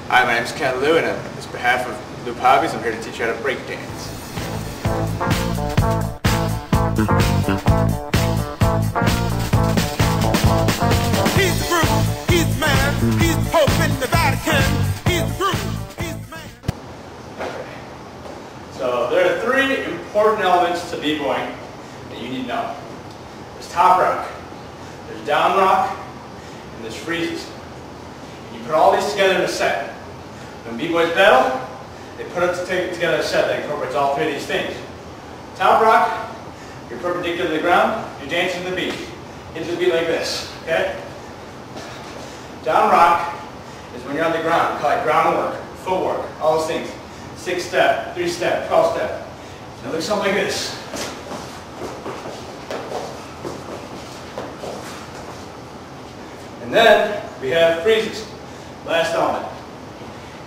Hi, my name is Ken Lou, and on behalf of Lou Hobbies, I'm here to teach you how to break dance. He's the groove, he's the man, he's the Pope in the Vatican. He's the groove, he's the man. Okay. So there are three important elements to b-boying that you need to know. There's Toprock, there's Downrock, and there's freezes. And you put all these together in a set. When b-boys battle, they put it together a set that incorporates all three of these things. Toprock, you're perpendicular to the ground, you're dancing to the beat. Hit the beat like this, okay? Downrock is when you're on the ground. We call it groundwork, footwork, all those things. 6-step, 3-step, 12-step. It looks something like this. And then we have freezes, last element.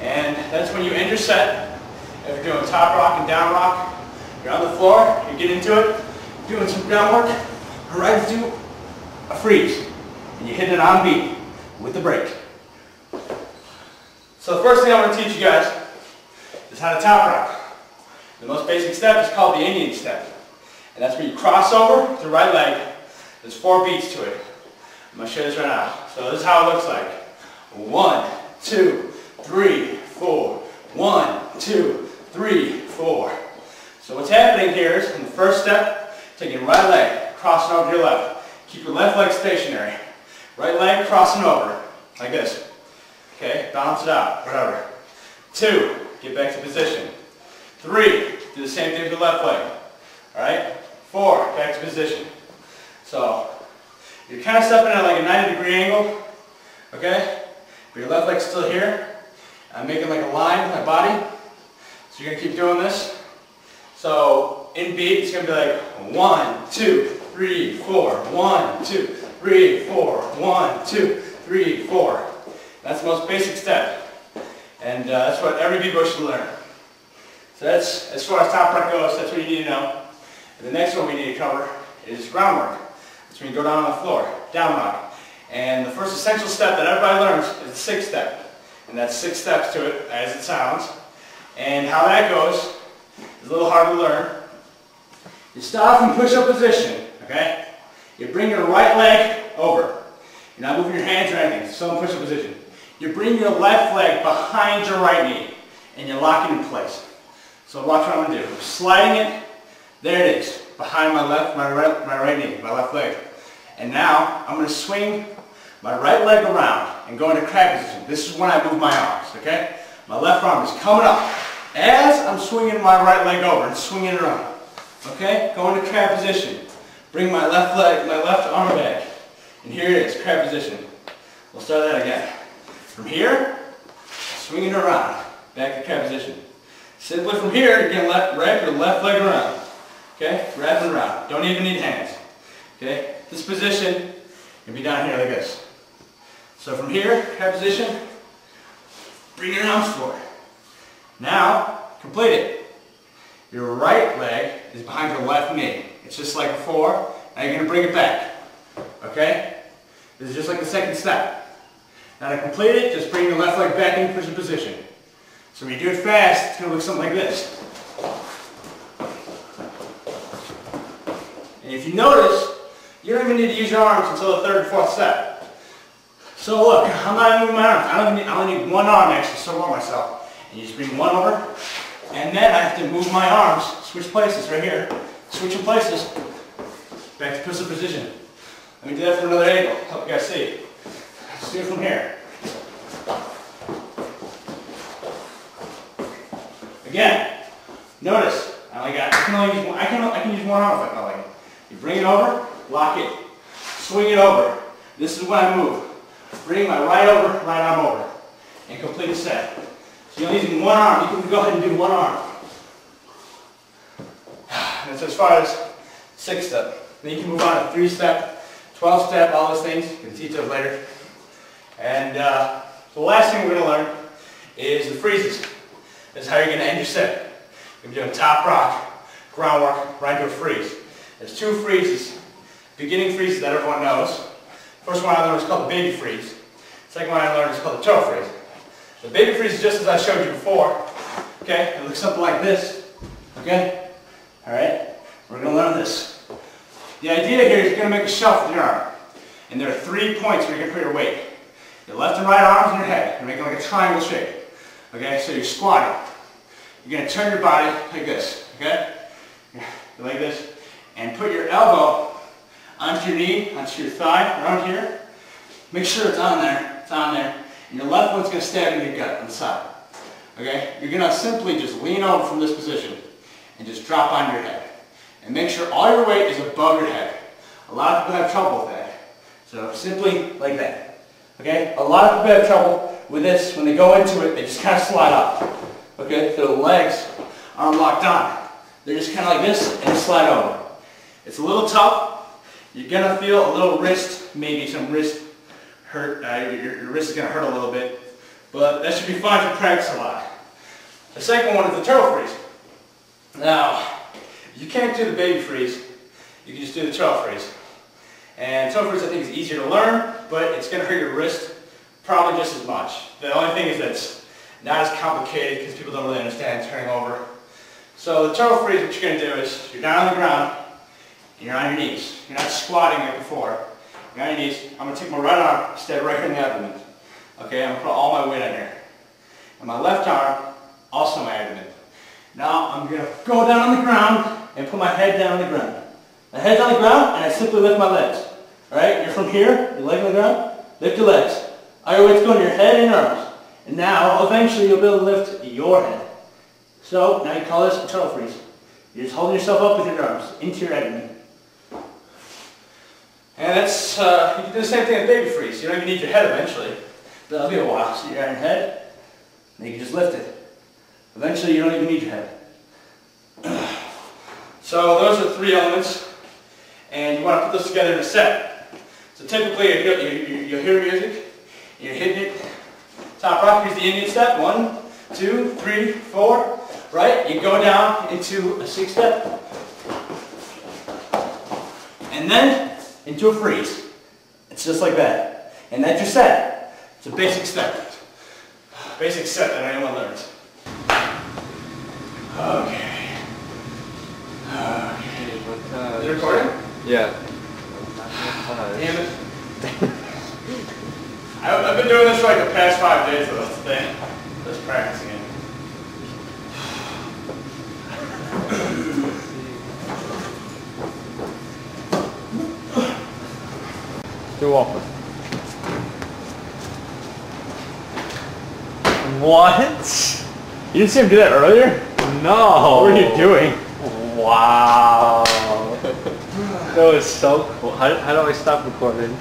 And that's when you end your set. If you're doing Toprock and Downrock, you're on the floor, you get into it, doing some groundwork, right into a freeze. And you hit it on beat with the break. So the first thing I want to teach you guys is how to Toprock. The most basic step is called the Indian step. And that's where you cross over with the right leg. There's 4 beats to it. I'm going to show you this right now. So this is how it looks like. 1, 2, 3, 4. 1, 2, 3, 4. So what's happening here is, in the first step, taking your right leg, crossing over your left. Keep your left leg stationary. Right leg crossing over, like this. Okay, balance it out, whatever. 2, get back to position. 3, do the same thing with the left leg. Alright? 4, back to position. So, you're kind of stepping at like a 90-degree angle, okay? But your left leg's still here. I'm making like a line with my body. So you're going to keep doing this. So, in beat, it's going to be like 1, 2, 3, 4. 1, 2, 3, 4. 1, 2, 3, 4. That's the most basic step. And that's what every b-boy should learn. So that's, as far as Toprock goes, that's what you need to know. And the next one we need to cover is groundwork. That's when you go down on the floor, Downrock. And the first essential step that everybody learns is the 6-step. And that's 6 steps to it, as it sounds. And how that goes is a little hard to learn. You start from push-up position, okay? You bring your right leg over. You're not moving your hands or anything, still in push-up position. You bring your left leg behind your right knee, and you lock it in place. So watch what I'm going to do. Sliding it, there it is, behind my right knee, my left leg. And now I'm going to swing my right leg around and go into crab position. This is when I move my arms, okay? My left arm is coming up as I'm swinging my right leg over and swinging it around. Okay? Go into crab position. Bring my left leg, my left arm back. And here it is, crab position. We'll start that again. From here, swinging around, back to crab position. Simply from here, you can wrap your left leg around. Okay? Wrap it around. Don't even need hands. Okay? This position can be down here like this. So from here, crab position, bring your arms forward. Now, complete it. Your right leg is behind your left knee. It's just like before. Now you're going to bring it back. Okay? This is just like the second step. Now to complete it, just bring your left leg back into push-up position. So when you do it fast, it's going to look something like this. And if you notice, you don't even need to use your arms until the 3rd or 4th step. So look, I'm not moving my arms. I only need one arm actually to support myself. And you just bring one over, and then I have to move my arms, switch places right here. Switching places, back to push-up position. Let me do that from another angle, help you guys see. Let's do it from here. Again, notice, I can use one arm if I feel like it. You bring it over, lock it, swing it over. This is when I move. Bring my right arm over, and complete the set. So you're using one arm. You can go ahead and do one arm. That's as far as 6-step. Then you can move on to 3-step, 12-step, all those things. You can teach those later. And the last thing we're going to learn is the freezes. That's how you're going to end your set. You're doing Toprock, groundwork, right into a freeze. There's 2 freezes, beginning freezes that everyone knows. First one I learned is called the baby freeze. Second one I learned is called the toe freeze. The baby freeze is just as I showed you before. Okay, it looks something like this. Okay, all right, we're gonna learn this. The idea here is you're gonna make a shelf with your arm. And there are 3 points where you're gonna put your weight. Your left and right arms and your head. You're making like a triangle shape. Okay, so you're squatting. You're gonna turn your body like this, okay? Like this. And put your elbow onto your knee, onto your thigh, around here. Make sure it's on there, it's on there. And your left one's gonna stab in your gut on the side. Okay? You're gonna simply just lean over from this position and just drop on your head. And make sure all your weight is above your head. A lot of people have trouble with that. So simply like that. Okay? A lot of people have trouble with this. When they go into it, they just kind of slide up. Okay? So the legs aren't locked on. They're just kind of like this and slide over. It's a little tough. You're going to feel a little wrist, maybe some wrist hurt. Your wrist is going to hurt a little bit. But that should be fine if you practice a lot. The second one is the turtle freeze. Now, you can't do the baby freeze. You can just do the turtle freeze. And turtle freeze I think is easier to learn, but it's going to hurt your wrist probably just as much. The only thing is that it's not as complicated because people don't really understand turning over. So the turtle freeze, what you're going to do is you're down on the ground and you're on your knees. You're not squatting like before. You're on your knees. I'm going to take my right arm, stay right here in the abdomen. Okay, I'm going to put all my weight on here. And my left arm, also my abdomen. Now I'm going to go down on the ground and put my head down on the ground. My head's on the ground and I simply lift my legs. Alright, you're from here, your leg on the ground, lift your legs. All your weight's going to your head and your arms. And now, eventually, you'll be able to lift your head. So, now you call this a turtle freeze. You're just holding yourself up with your arms into your abdomen. And that's, you can do the same thing with baby freeze. You don't even need your head eventually. That'll be a while. So you're on your head, and you can just lift it. Eventually, you don't even need your head. So those are 3 elements, and you want to put those together in a set. So typically, you'll hear music, and you're hitting it. Toprock, here's the Indian step. 1, 2, 3, 4. Right? You go down into a 6-step. And then into a freeze. It's just like that. And that's your set. It's a basic step. Basic set that anyone learns. Okay. Is it recording? Yeah. Damn it. I've been doing this for like the past 5 days though, that's the thing. Just practicing it. You're welcome. What? You didn't see him do that earlier? No. What were you doing? Wow. That was so cool. How do I stop recording?